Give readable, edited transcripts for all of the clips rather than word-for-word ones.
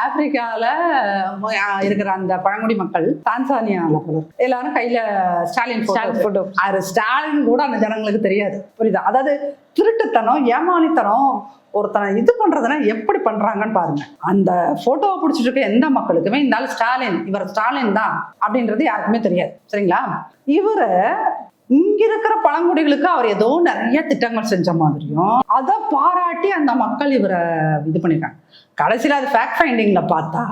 ஆப்பிரிக்கால இருக்கிற அந்த பழங்குடி மக்கள் தான்சானியால எல்லாரும் கையில ஸ்டாலின் போட்டோ. அது ஸ்டாலின் கூட அந்த ஜனங்களுக்கு தெரியாது. புரியுதா? அதாவது திருட்டுத்தனம், ஏமாளித்தனம், ஒருத்தனை இது பண்றதுன்னா எப்படி பண்றாங்கன்னு பாருங்க. அந்த போட்டோவை பிடிச்சிட்டு இருக்க எந்த மக்களுக்குமே இந்த ஆள் ஸ்டாலின், இவர் ஸ்டாலின் தான் அப்படின்றது யாருக்குமே தெரியாது. சரிங்களா? இவரை இங்க இருக்கிற பழங்குடிகளுக்கு அவர் ஏதோ நிறைய திட்டங்கள் செஞ்ச மாதிரியும் அதை பாராட்டி அந்த மக்கள் இவரை இது பண்ணிருக்காங்க. கடைசியில அது ஃபேக்ட் ஃபைண்டிங்ல பார்த்தா,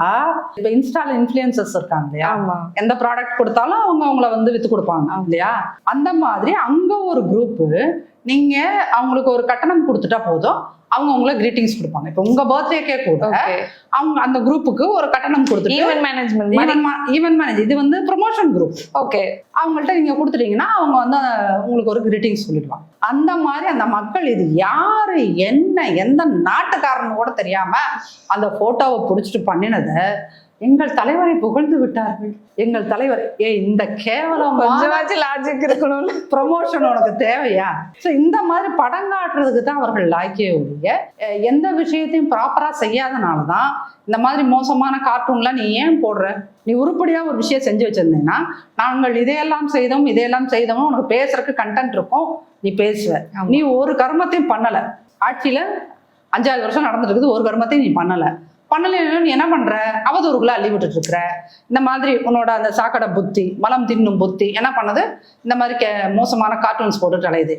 இப்ப இன்ஸ்டால இன்ஃப்ளூயன்சர்ஸ் இருக்காங்க இல்லையா, எந்த ப்ராடக்ட் கொடுத்தாலும் அவங்க அவங்கள வந்து வித்து கொடுப்பாங்க இல்லையா, அந்த மாதிரி அங்க ஒரு குரூப் நீங்க அவங்களுக்கு ஒரு கட்டணம் கொடுத்துட்டா போதும், அவங்க உங்களை கிரீட்டிங்ஸ் கொடுப்பாங்க. இப்போ உங்க பர்த்டேக்கே கூட அவங்க அந்த குரூப்புக்கு ஒரு கட்டணம் கொடுத்துட்டு ஈவென்ட் மேனேஜ் இது வந்து ப்ரொமோஷன் குரூப். ஓகே, அவங்கள்ட்ட நீங்க கொடுத்துட்டீங்கன்னா அவங்க வந்து உங்களுக்கு ஒரு கிரீட்டிங்ஸ் சொல்லிடுவாங்க. அந்த மாதிரி அந்த மக்கள் இது யாரு என்ன எந்த நாட்டுக்காரன்னு கூட தெரியாம அந்த போட்டோவை பிடிச்சிட்டு பண்ணினதை எங்கள் தலைவரை புகழ்ந்து விட்டார்கள். எங்கள் தலைவர் இந்த கேவலம் லாஜிக் இருக்கணும், ப்ரமோஷன் உனக்கு தேவையா? ஸோ இந்த மாதிரி படம் காட்டுறதுக்கு தான் அவர்கள் லாய்க்கே ஒழிய எந்த விஷயத்தையும் ப்ராப்பரா செய்யாதனாலதான் இந்த மாதிரி மோசமான கார்ட்டூன்லாம் நீ ஏன் போடுற? நீ உருப்படியா ஒரு விஷயம் செஞ்சு வச்சிருந்தீங்கன்னா நாங்கள் இதையெல்லாம் செய்தோம் உனக்கு பேசுறதுக்கு கண்டென்ட் இருக்கும், நீ பேசுவ. நீ ஒரு கர்மத்தையும் பண்ணல. ஆட்சியில 5 வருஷம் நடந்துட்டு இருக்குது, ஒரு கர்மத்தையும் நீ பண்ணல. நீ என்ன பண்ற? அவதூறுக்குள்ள அள்ளி விட்டுட்டு இருக்கிற. இந்த மாதிரி உன்னோட அந்த சாக்கடை புத்தி, மலம் தின்னும் புத்தி என்ன பண்ணது? இந்த மாதிரி மோசமான கார்ட்டூன்ஸ் போட்டுட்டு அலையுது.